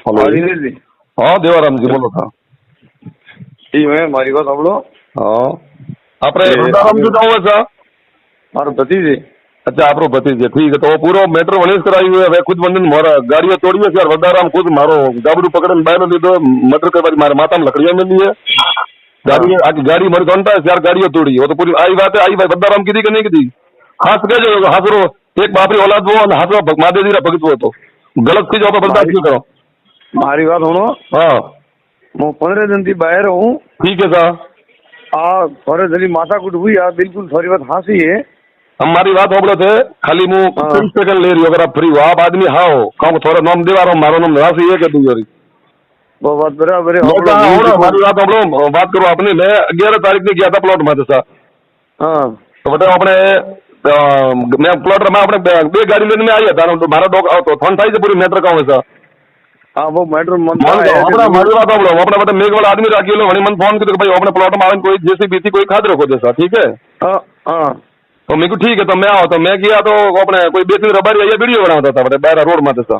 Hello હા દિનેશજી, હા દેવારામજી બોલો था એ મેં મારી વાત સાંભળો. हाँ આપણે એ વૃંદારામજી આપણે તો હોય છે મારો ભત્રીજ છે. अच्छा આપણો ભतीजे ठीक है तो वो पूरो मैटर वहीं कराई हुई है હવે ખુદ મને મારા ગાડીઓ તોડી છે યાર વદારામ ખુદ મારો ગાબડું પકડીને બહાર લીધો મર્डर करवाई મારા માથામાં લકड़ियां मिली है हाँ गाड़ी आगे गाड़ी मारी घंटा है यार गाड़ियों तोड़ी वो तो पूरी आई बात है आई भाई वदाराम कीधी कि नहीं कीधी हाथ के जो हाथरो एक बापरी औलाद वो અને હાથરો માદેજીરા ભગત હતો ગલત થી જો બરદાસ્ત क्यों करो મારી વાત સુનો. हाँ હું 15 દિનથી બહાર હું. ठीक है सर આ થોડે જલ્દી માથાકૂટ हुई આ બિલકુલ થોડી વાત હાસી है. हमारी बात होबड़े थे खाली मु हाँ। 30 सेकंड ले रही हो अगर आप फ्री हो आप आदमी हाँ हो कहूँ थोड़ा नाम दीवा रहा हूँ मारो नाम राशि है कि तू यारी वो बात बराबर है. हमारी बात होबड़ो बात करो अपनी मैं 11 तारीख ने गया था प्लॉट में था हाँ तो बताओ अपने मैं प्लॉट में अपने બે ગાડી લઈને મેં આવ્યા હતા મારા ડોક આવતો ફોન થાય છે પૂરી મેટર કહું છે हाँ वो मैटर मन આપણે મારી વાત હોબળો આપણે બધા મેઘવાળા આદમી રાખી લો મને ફોन કર્યો કે ભાई अपने प्लॉट में आવીને કોઈ जेसीबी થી કોઈ ખાદ રખો દેસા ठीक है हाँ हाँ तो मेरे को ठीक है तो मैं आओ तो मैं गया तो अपने कोई બે ત્રણ રબારી અહીંયા वीडियो बनाता था अपने बाहर रोड में था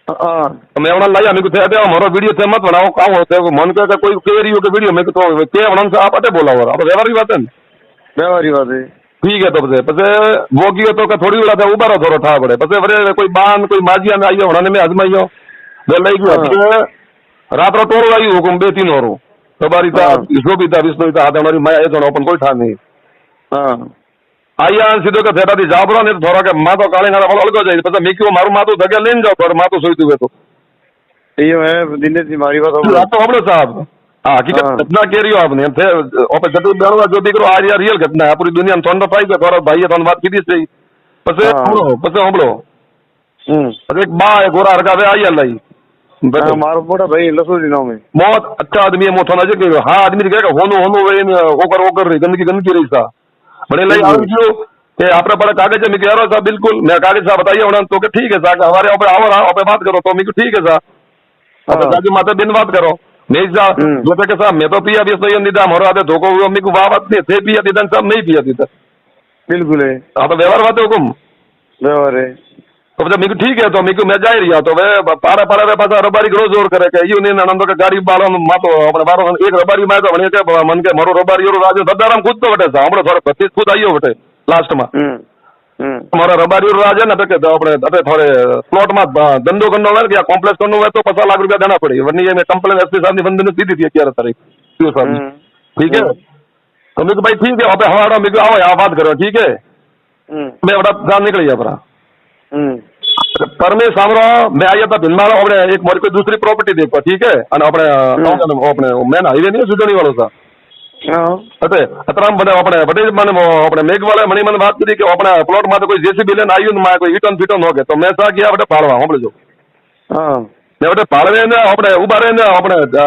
हाँ तो मैं वहाँ लाया मेरे को थे हमारा वीडियो थे मत बनाओ काम होते मन का कोई कह रही हो कि वीडियो मेरे को तो के वहाँ से आप अटे बोला हो आप व्यवहार की बात है व्यवहारी बात है. ठीक है तो પછી वो गयो तो थोड़ी वेला था उबारो थोड़ो था पड़े પછી वरे कोई बान कोई माजिया में आइयो वहाँ में आजमाइयो ले लई गयो रात रो टोरो आई हुकुम બે तीन और सवारी था जो भी था विष्णु था हाथ हमारी माया है अपन कोई था नहीं हाँ आइया सीधो के थेटा थी जाबरो ने थोड़ा के मातो काले नारा बोल अलगो जाई પછી मीक्यो मारू मातो जगह लेन जाओ पर मातो सोईतु है तो ये मैं दिनेश जी मारी बात આ તો આપણો સાહેબ હા હકીકત ઘટના કે રહ્યો આપને थे ઓપે જતી બેણવા જો દીકરો આ रियल घटना है पूरी दुनिया में થોંડો પાઈ ગયો તારો ભાઈએ તને વાત કીધી છે પછી સાંભળો પછી એક બા એ ગોરા હરકા વે આયા લઈ हाँ मारो मोटा भाई लसोली नाम है. बहुत अच्छा आदमी है मोथा नजर के हाँ आदमी कहेगा होनो होनो वे ओकर ओकर रही गंदगी रही सा बड़े लई આવી ગયો કે આપણે पर कागज में कह रहा था बिल्कुल मैं कागज साहब बताइए उन्होंने तो कि ठीक है साहब हमारे ऊपर आओ आप बात करो तो मैं ठीक है साहब अब जाके माता दिन बात करो नहीं साहब जो कि साहब मैं तो पिया भी सही दीदा हमारा आते धोखो हुआ मेरे को वाह बात नहीं थे पिया दीदा साहब नहीं पिया दीदा बिल्कुल है. हाँ तो व्यवहार बात है हुकुम व्यवहार है. तो जब मेरे ठीक है तो मेरे मैं जा रही तो वे पारा पारा वे पासा रबारी ग्रो जोर करे के यू नहीं नंदो के गाड़ी बालो मातो अपने बारो एक रबारी में तो भने के मन के मारो रबारी यो राज ददाराम खुद तो वटे था हमरो थोड़ा 25 खुद आइयो वटे लास्ट में हमारा रबारी राज है ना तो के अपने अबे थोड़े प्लॉट में धंधो करनो है या कॉम्प्लेक्स करनो है तो 50 लाख रुपया देना पड़े वरनी ये मैं कंप्लेन एसपी साहब ने बंदे ने दी थी 11 तारीख क्यों साहब ठीक है तो मेरे भाई ठीक है अबे हमारा मेरे आओ यहाँ बात करो ठीक है मैं बड़ा गांव निकल गया परा पर मैं सामरो मैं आया था भिलमाला अपने एक मोरी कोई दूसरी प्रॉपर्टी देखो ठीक है અને આપણે મેન હાઈવે નહીં સુડણી વાળો था અતે અતરામ બને આપણે વડે મને આપણે મેઘવાળા મને વાત કરી કે આપણે પ્લોટ માં કોઈ જેસીબી લેને આવ્યું ને માં કોઈ ઈટન ફીટન નો કે તો મેં સા ગયા વડે પાળવા સાંભળજો हाँ મેં વડે પાળવે ને આપણે ઉભા રહે ને આપણે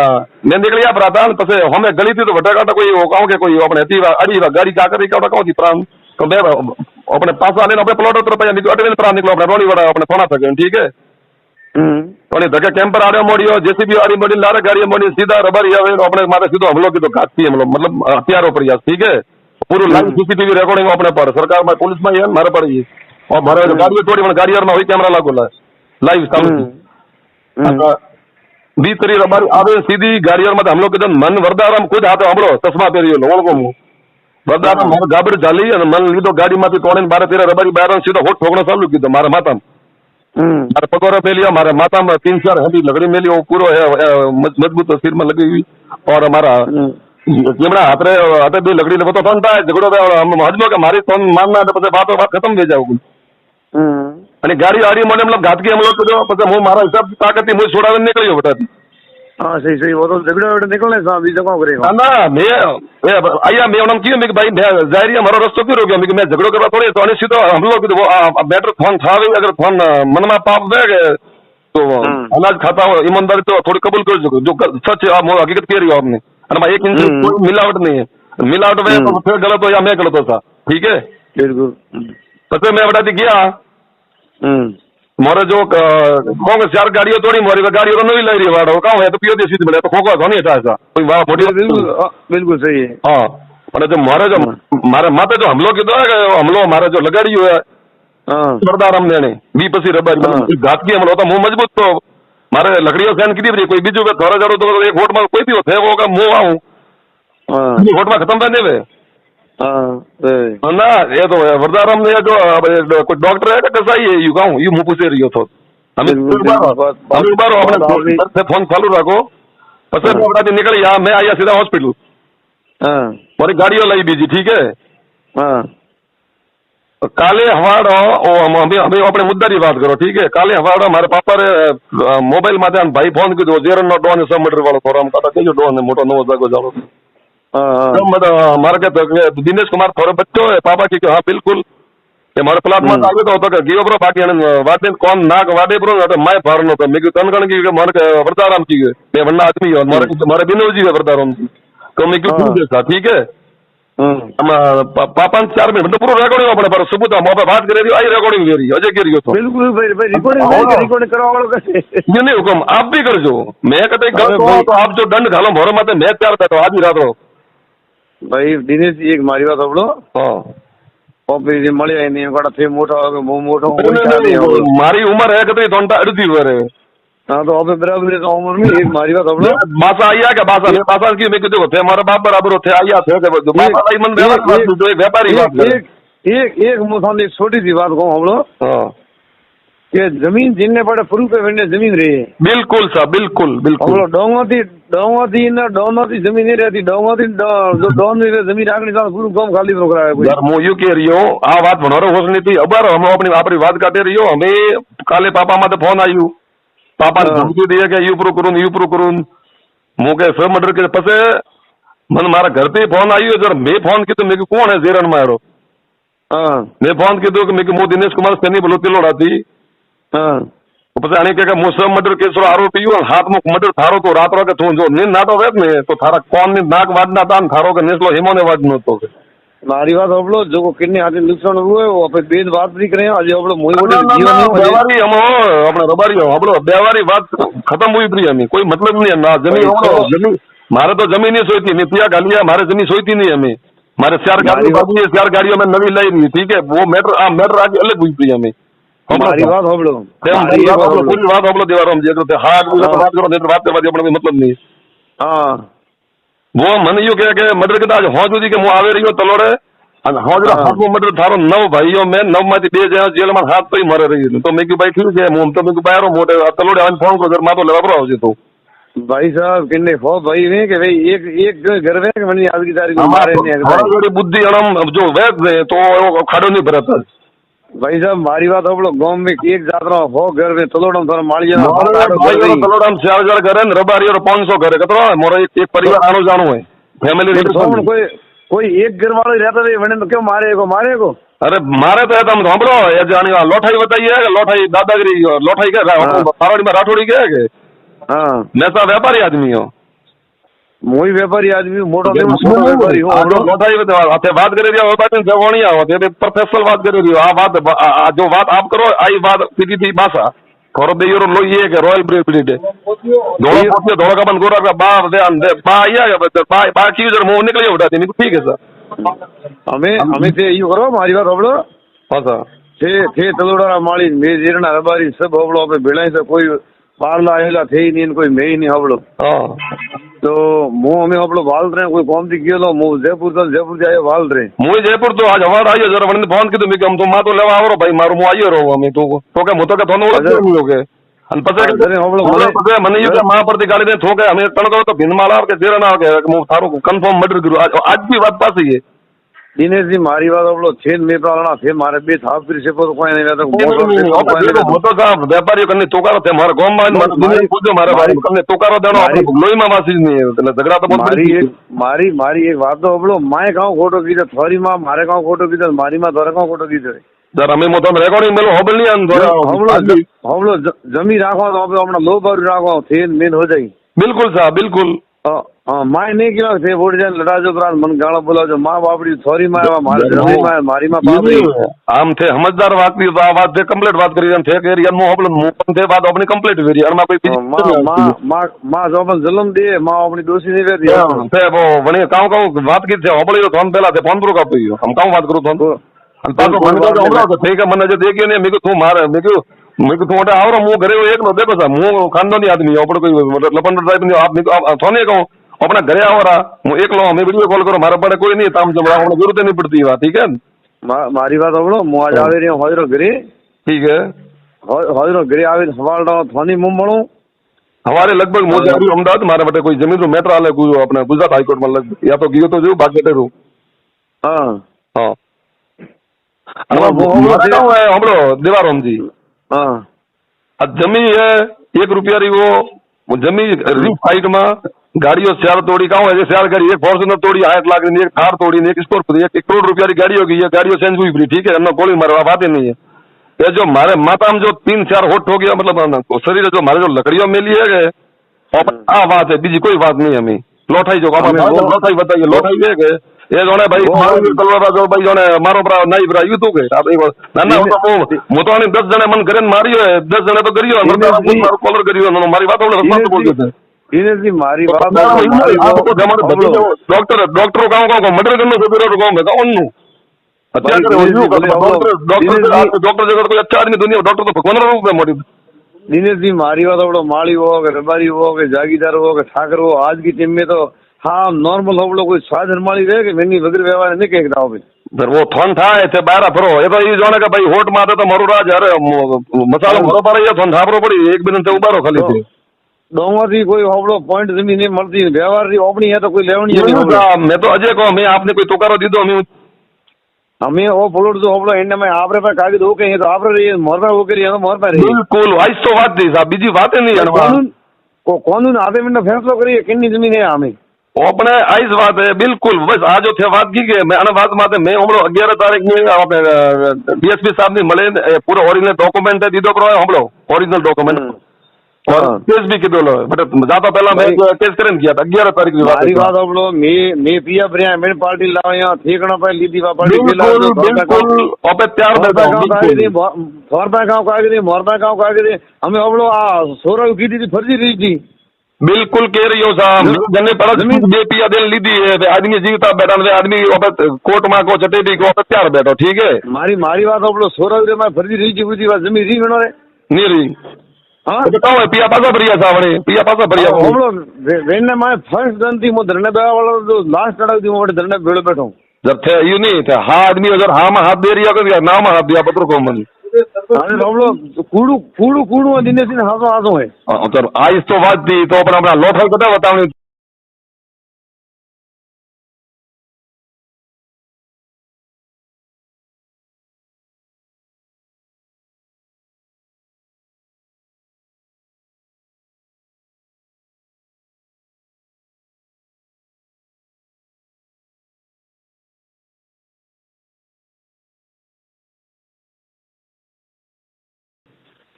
મેં નીકળ્યા પ્રાતા પછી હમે ગલી થી તો વટાકાટા કોઈ કહું કે કોઈ આપણે હતી અડી ગાડી કાકરી કાવડા કહું થી પ્રાણ तो मैं अपने पास वाले अपने प्लॉट उतर पे निकलो अटवेल पर निकलो अपने रोली वाला अपने थोड़ा सके ठीक है और धक्के कैंपर आ रहे मोड़ियो जेसीबी वाली मोड़ी लारे गाड़ी मोड़ी सीधा रबारी आवे अपने मारे सीधो हमलो की तो घाती हमलो मतलब हथियारों पर ठीक है पूरा लाइव सीसीटीवी रिकॉर्डिंग अपने पर सरकार में पुलिस में मारे पड़ी और मारे गाड़ी तोड़ी गाड़ी में हुई कैमरा लागू लाइव चालू बीतरी रबारी आवे सीधी गाड़ी में हम लोग के मन वरदाराम खुद हाथ हमलो चश्मा पहरियो ओळखो मु वरदाराम मारे गाबड़ झाली અને मन લીધો ગાડી માંથી તોડીને 12-13 રબારી બહાર સીધો હોઠ ઠોકણો ચાલુ કીધો મારા માથામાં મારા પગોરો મેલ્યો મારા માથામાં 3-4 હંડી લગડી મેલ્યો પૂરો મજબૂત સિર में लगी हुई और हमारा કેમડા હાથરે હાથે બે લગડી લેવો તો તન થાય ઝઘડો હજમો કે મારી તન માનના પછી વાતો વાત ખતમ થઈ જાવ અને ગાડી આડી મને મતલબ ઘાતકી હમલો કર્યો પછી હું મારા હિસાબ તાકાતથી હું છોડાવીને નીકળ્યો બટાથી हाँ सही सही वो तो झगड़ा निकलने साहब बीजा कौन करेगा ना मैं आया मैं उन्होंने क्यों भाई जाहिर हमारा रस्तो क्यों रोक मैं झगड़ो करवा थोड़ी तो अनिश्चित तो हम लोग वो बेटर फोन था अगर फोन मन में पाप दे तो अनाज खाता हो ईमानदारी तो थोड़ी कबूल कर सको जो सच है आप हकीकत कह रही हो आपने एक इंच कोई मिलावट नहीं है मिलावट में तो फिर गलत हो या मैं गलत होता ठीक है बिल्कुल પછી मैं बता दी गया मोरे जो कौन 4 गाड़ियों तोड़ी मोरी गाड़ियों तो नहीं लग रही वाड़ो कहाँ है तो पियो देसी मिले तो खोखो धोनी था ऐसा कोई वाह मोटी बिल्कुल बिल्कुल सही है. हाँ और जो मारे जो मारे माथे जो हमलो कीधो है हमलो मारे जो लगाड़ी हुआ है वरदाराम ने बी पसी रबारी घातकी हमलो तो मुंह मजबूत तो મારે લકડીઓ સેન્ડ કીધી બધી કોઈ બીજું કે ઘરે જડો તો એક વોટમાં કોઈ બી થયો કે હું આવું હા વોટમાં ખતમ થાય ને હા ના એ તો વરદારામ ને જો કોઈ ડॉक्टर है क्या कैसा ही है यू कहूँ यू मुँह पूछे रही हो तो हमें बारो अपने फोन चालू रखो પછી આપણે નીકળી યા મેં આયા સીધા હોસ્પિટલ હા મારી ગાડીઓ લઈ બીજી ઠીક હે હા કાલે હવાડો અમે આપણે મુદ્દાની વાત કરો ઠીક હે કાલે હવાડો મારા પાપારે મોબાઈલ માંથી ભાઈ ફોન કીધો જેરન નો ડોન 100 મીટર વાળો થોડો આમ કાતા કેજો ડોન મોટો નવો જાગો જાળો મારે કે દિનેશ કુમાર થોડો બચ્ચો હે પાપા કે હા બિલકુલ કે મારે પ્લાટ માં આવ્યો તો કે ગયો બ્રો બાકી વાદે કોણ નાક વાદે બ્રો તો માય ભારનો તો મેં કીધું તનગણ કે મારે વરદારામ की બે વન્ना आदमी है मारे बिनोजी है वरदाराम तो मैं क्यों ठीक है ठीक है पापा 4 मिनट मतलब पूरा रेकॉर्डिंग अपने पर सुबह तो मोबाइल बात करे रही आई रिकॉर्डिंग ले रही अजय कह रही हो तो बिल्कुल भाई रिकॉर्डिंग करवा वालों कैसे ये नहीं हुक्म आप भी कर जो मैं कहते गलत हो तो आप जो दंड घालो भरो मत मैं तैयार बैठो आज ही रात रो भाई दिनेश जी एक मारी बात अपनो हाँ ऑफिस મળે નહીં કોડા થે મોટો આવે બહુ મોટો મારી ઉંમર હે કે તોંટા અડધી વરે हाँ तो अबे बराबर तो उम्र में एक मारी बात अपनो बासा आया क्या बासा की मैं कहते थे हमारा बाप बराबर थे आया थे के बासा लाई मन जो एक व्यापारी बात एक मुसाम एक छोटी सी बात कहूं हम लोग हां कि जमीन जिनने पड़े फुल पे वेने जमीन रही है बिल्कुल सा बिल्कुल बिल्कुल हम लोग डोंगोती ना डोंगोती जमीन नहीं रहती डोंगोती जो डोन में जमीन आगनी साथ पूरा काम खाली रोक रहा है यार मो यू कह रही हो आ बात बनोरो होसनी थी अबार हम अपनी बात काटे रही हो हमें काले पापा माते फोन आयु पापा ने धमकी दिया कि यू प्रो करून मो के सब मर्डर के पसे मन मारा घर पे फोन आयु जरा मैं फोन की तो मेरे कौन है जेरन मारो हां मैं फोन की तो मेरे मो दिनेश कुमार सनी बलोती लोड़ाती हां પછી આને કે હું સબ મર્ડર કેસરો આરોપી હું હાથમાં મર્ડર થારો તો રાત રાતે તું જો નીંદ નાટો વેત ને તો થારા કોણ ની નાક વાડના તાન થારો કે નેસલો હિમોને વાડનો તો મારી વાત આપલો જો કિડની હાથે નુકસાન हुए वो આપણે બેન વાત નહીં કરે આજે આપલો મોઈ મોટી જીવન બેવારી हम આપણે રબારી આપણો બેવારી વાત ખતમ हुई પ્રી અમે કોઈ મતલબ નહીં ના જમીન મારે તો જમીન ની સોઈતી મેં पिया गालिया मारे जमीन सोईती नहीं हमें मारे 4 गाड़ियों में नवी लाई नहीं ठीक है वो मैटर आगे अलग हुई प्री हमें મારી વાત સાંભળો પૂરી વાત સાંભળો દેવારામ જે તો હા વાત કરો નહીં વાત કરવાથી આપણે મતલબ નહીં હા वो मन यू કે મર્ડર કીધા આજે હોજ સુધી કે હું આવે રહ્યો તલોડે અને હોજ હાથમાં મર્ડર થારો 9 ભાઈઓ મેં 9 માંથી 2 જણા જેલમાં હાથ તો મરે રહી તો મેં કીધું ભાઈ ઠીક છે હું તો મેં કીધું બાયરો મોટે તલોડે આવીને ફોન કરો જર માતો લેવા આવજે તો भाई साहब किन्ने हो भाई ने कि भाई एक घर में कि मैंने आज की तारीख में मारे ने हमारी बुद्धि अणम जो वैद ने तो खाड़ो नहीं भरता भाई साहब मारी बात आप लोग गांव में एक जात्रा हो घर में तलोड़म थोड़ा मालिया तलोड़म 4 घर है रबारी और 500 घर है कतरो मोरा एक परिवार आनो जानो है फैमिली कोई एक घर वाला रहता है वने तो क्यों मारे को अरे मारे तो तुम सांभळो ये जानी लोठाई बताइए है लोठाई दादागिरी लोठाई के फारोड़ी में राठौड़ी के है हां मैं तो व्यापारी आदमी हूं मोई व्यापारी आदमी मोटा व्यापारी हूं हम लोग लोठाई में आते बात करे रिया बात से वणिया होते प्रोफेशनल बात करे रियो आ बात जो बात आप करो आई बात सीधी थी भाषा थोरो दे यूरो लो ये के रॉयल ब्रीड धोड़ा का बन गोरा का बा दे बा आया बा की उधर मुंह निकल उठा दी ठीक है सर हमें से यू करो मारी बात होबड़ो हां सर थे तलोड़ा माली मे जीरणा रबारी सब होबड़ो पे भेड़ाई से कोई पारला आएला थे नहीं कोई मैं ही नहीं होबड़ो हां तो मुंह हमें होबड़ो वाल रहे कोई कौन थी गेलो मुंह जयपुर जाए वाल रहे मुंह जयपुर तो आज हमारा आयो जरा वने फोन कीधु मैं हम तो मा तो लेवा आवरो भाई मारो मुंह आयो रो हमें तो के मु तो के थोनो ओळख नहीं होगे अन पछे होबड़ो मने यू के मा परती गाड़ी ने ठोके हमें तणको तो भिनमाला के जेरना के मु थारो कंफर्म मर्डर करू आज भी बात पास है दिनेश जी मारी बात आप लोग छेद में प्राणा थे मारे बे था फिर से पर कोई नहीं रहता मोटो साहब व्यापारी कने तोकारो थे मारे गांव में दिनेश पूछो मारे भाई कने तोकारो देनो लोई में वासी नहीं है એટલે झगड़ा तो मारी एक बात तो बोलो माय गांव फोटो कीधो थोरी मां मारे गांव फोटो कीधो मारी मां तोरे गांव फोटो कीधो जरा हमें मोटो रिकॉर्डिंग मेलो होबल नहीं अन हम लोग जमी राखो तो अपना लो बारू राखो थे मेन हो जाई बिल्कुल साहब बिल्कुल माय नहीं किया थे वोट जान लड़ा जो प्राण मन गाला बोला जो मां बापड़ी सॉरी माय मारी मारी मां बापड़ी आम थे समझदार बात की बात थे कंप्लीट बात करी थे के एरिया में होबल मुंह थे बात अपनी कंप्लीट वेरी और मां कोई मां जो अपन जुल्म दे मां अपनी दोषी नहीं वेरी थे वो वने काऊ बात की थे होबल तो फोन पहला थे फोन पर का हम काऊ बात करू फोन अन पाछो मन का होबल तो ठीक है मन जो देखियो ने मेको तू मारे मेको मैं तो थोड़ा आवरो मुंह घरे एक नो देखो सा मुंह खानदानी आदमी अपने कोई लपंडर टाइप नहीं आप थोने कहूं अपना घरे आओ रहा હું એકલો અમે વિડિયો કોલ કરો મારા પડે કોઈ નહીં તામ જમવા મને જરૂરત નહીં પડતી વાત ઠીક है મારી વાત સાંભળો હું આજ આવી રહ્યો હોજરો ઘરે ठीक है હોજરો ઘરે આવી સવાલ થોની મું મળું हमारे लगभग मुझे अभी अहमदाबाद मारे बटे कोई जमीन मैटर आले अपने गुजरात हाईकोर्ट में लगभग या तो गियो तो जो बाकी रू हाँ हाँ हमलो देवाराम जी हाँ जमी है 1 रुपया रही वो जमी री फाइट में गाड़ियों शेयर तोड़ी कहूँ है शेयर गाड़ी एक फॉर्च्यूनर तोड़ी 8 लाख एक थार तोड़ी एक स्कॉर्पियो 1 करोड़ रुपया की गाड़ी होगी ये गाड़ियों चेंज हुई पड़ी ठीक है हमने गोली मारवा बात ही नहीं है ये जो मारे माता में जो 3-4 होट हो गया मतलब शरीर जो मारे जो लकड़ियों में लिए गए आ बात है बीजी कोई बात नहीं हमें लोठाई जो लोठाई बताइए लोठाई ले गए ये जो भाई जो भाई जो मारो बरा नहीं बरा यू तो गए आप एक ना ना હું તો 10 જણા મન કરીને માર્યો 10 જણા તો કર્યો મારો કોલર કર્યો મારી વાત આપણે બોલ દેતે દિનેશજી મારી વાત ડોક્ટરો કામ મર્ડર કરનો સબીરો કામ है कौन नु डॉक्टर जगत कोई अच्छा आदमी दुनिया डॉक्टर तो भगवान रूप में मोटी दिनेश जी मारी बात अपना माली हो कि रबारी हो कि जागीदार हो कि ठाकर हो आज की टीम में तो हाँ नॉर्मल हो लोग कोई साधन माली रहे कि मैंने वगैरह व्यवहार नहीं कह दाव फिर वो थन था थे बाहर फरो ये तो ये जोने का भाई होट मारते तो मरो राज अरे मसाला मरो पर ये थन थापरो पड़ी एक दिन से उबारो खाली थे दोनों थी कोई होबड़ो पॉइंट जमीन नहीं मिलती व्यवहार की ओपनी है तो कोई लेवनी है मैं तो अजय को मैं आपने कोई तुकारो दी दो हमें वो प्लॉट जो होबड़ो एंड में आपरे पे कागज हो के तो आपरे रही मोर पे हो के रही है मोर पे रही बिल्कुल आइस तो बात थी साहब बीजी बात नहीं है कानून आधे मिनट फैसलो करिए कितनी जमीन है हमें अपने आइस बात है बिल्कुल बस आज थे बात की गई मैं अन बात माते मैं हमलो 11 तारीख में अपने डीएसपी साहब ने मले पूरा ओरिजिनल डॉक्यूमेंट है दीदो करो हमलो ओरिजिनल डॉक्यूमेंट और केस भी किधर लो बट ज्यादा पहला मैं केस करन किया था 11 तारीख की बात बात हमलो मैं पिया प्रिया मेन पार्टी लाओ यहां ठेकना पे लीदी वा पार्टी बिल्कुल ओपे तैयार बैठा मोरबा गांव का आगे मोरबा गांव का आगे हमें हमलो आ सोरल की थी फर्जी रही थी बिल्कुल कह रही हो साहब जने पड़ा जमीन दे पिया दिन ली दी है आदमी जीवता बैठा आदमी कोर्ट में को चटेटी को तैयार बैठो ठीक है मारी बात हमलो सोरल रे में फर्जी रही थी बुझी जमीन री गणो रे नहीं रही हाँ बताओ पिया पासा भरिया सावणे पिया पासा भरिया हमलो वेने में फर्स्ट दन थी मो धरने बेवा वाला जो लास्ट चढ़ा थी मोटे धरने बेड़ो बैठो जब थे यू नहीं थे हाँ आदमी अगर हाँ में हाथ दे रही है ना में हाथ दिया पत्र को मन अरे हमलो कूड़ू दिनेश ने हाथों है तो आइस तो बात थी तो अपना लोठल कदा बताओ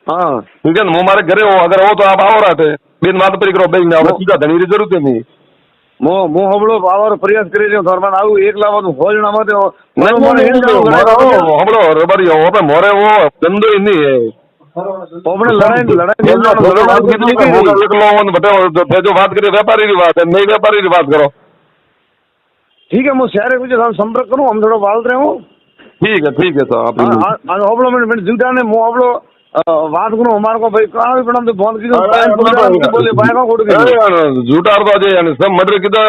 हाँ ठीक है ना मारे घरे हो अगर हो तो आप आओ रहा थे बिन बात पर करो बैंक में सीधा धनी की जरूरत नहीं मो हमलो आवार प्रयास કરી રહ્યો ધર્માન આવું એક લાવવાનું હોજણા માટે हमलो रबरी हो पे मोरे वो गंदो ही नहीं है આપણે લડાઈ जो बात करिए व्यापारी की बात है नई व्यापारी की बात करो ठीक है मैं शहर कुछ संपर्क करूं हम थोड़ा बाल रहे हूं ठीक है सर आप होबलो मैंने जीवता ने मो होबलो बात करूं हमारे को भाई कहां भी पड़म तो फोन की बोले बाय का कोड के झूठा तो अजय यानी सब मर्डर किधर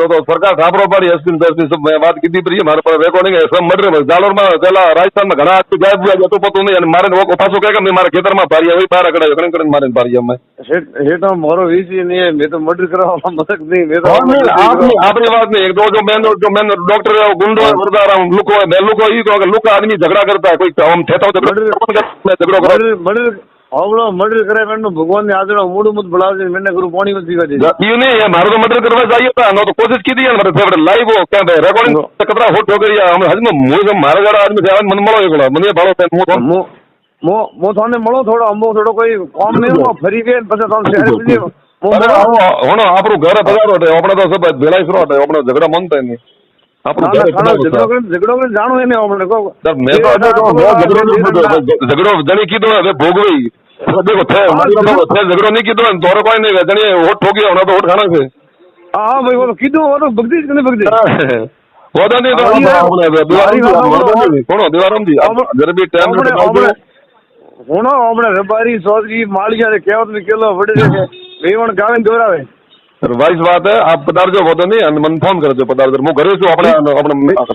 तो सरकार थापरो पड़ी एसपी दर्शन सब बात की थी हमारे पर रिकॉर्डिंग है सब मर्डर जालोर में चला राजस्थान में घना आदमी गायब हुआ तो पता नहीं मारे वो पासो कहेगा मैं मारे खेतर में पारिया वही बाहर कड़ा करण करण मारे पारिया में ये तो मोरो इसी नहीं है मैं तो मर्डर करा वाला मदद नहीं मैं तो आपने बात नहीं एक दो जो मैन डॉक्टर है गुंडो वर्दा रहा हूं लुको है मैं लुको ही लुका आदमी झगड़ा करता है कोई हम थे तो झगड़ा मर्डर करे मैंने भगवान ने आदर मूड मत बढ़ा दे मैंने गुरु पानी मत दिखा दे यू नहीं है मारो तो मर्डर करवा चाहिए था ना तो कोशिश की थी मेरे फेवरेट लाइव हो क्या भाई रिकॉर्डिंग कतरा होट हो गई हम हज में मुझे मारे जरा आदमी से मन मलो एकलो मने बालो पे मो थाने मलो थोड़ा अम्मो थोड़ा कोई काम नहीं हुआ फरी के पता तो शहर में होनो आपरो घर पधारो है अपना तो सब भेलाई सरो है अपना झगड़ा मनता नहीं झगड़ो में जानो है अपने को मैं तो झगड़ो जनी की दो भोगवई देखो थे झगड़ो नहीं की दो तोरे कोई नहीं जनी वोट ठोकी होना तो वोट खाना से हां भाई वो किदो वो तो भक्ति नहीं भक्ति वो तो नहीं तो कौन दीवारम जी जरा भी टाइम હુણો આપણે રબારી चौधरी मालिया कहेवत में केलो वड़े છે વેવણ ગાવે દોરાવે વાઇસ વાત હે આપ પધારજો વધો નહીં અને મને ફોન કરજો પધારજો હું ઘરે છું આપણે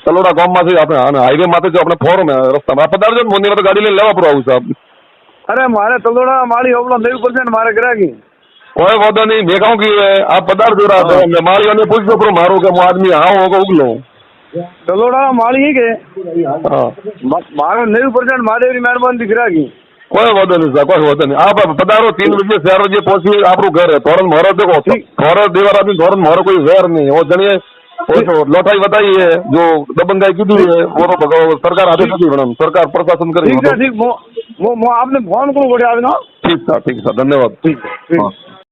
તલોડા ગામમાં છે આપણે હાઈવે માથે જો આપણે ફોરમ રસ્તામાં આપ પધારજો ને મોની તો ગાડી લઈને લેવા પડો આવું સાહેબ અરે મારે તલોડા માળી હોબળો 90% મારે ગ્રાહકી કોઈ વાંધો નહીં મેં કહું કે આપ પધારજો રાત મેં માળીઓને પૂછજો પણ મારું કે હું આદમી આવું હોगा ઉગलो તલોડા માળી કે હા મારે 90% મહાદેવની મહેરબાની ગ્રાહકી કોઈ વાંધો નહીં સાહેબ કોઈ વાંધો નહીં આપ પધારો 3 બजे 4 बजे પહોંચી આપણું ઘર है तोरण मोहर देखो तोरण देवर आदमी तोरण मोहर कोई वेर नहीं वो जनिए वो लोटाई बताई है जो दबंगाई की है वो तो भगवान सरकार आदेश नहीं बना सरकार प्रशासन करेगी ठीक है ठीक मैं आपने फोन करूँ बढ़िया ठीक था धन्यवाद ठीक है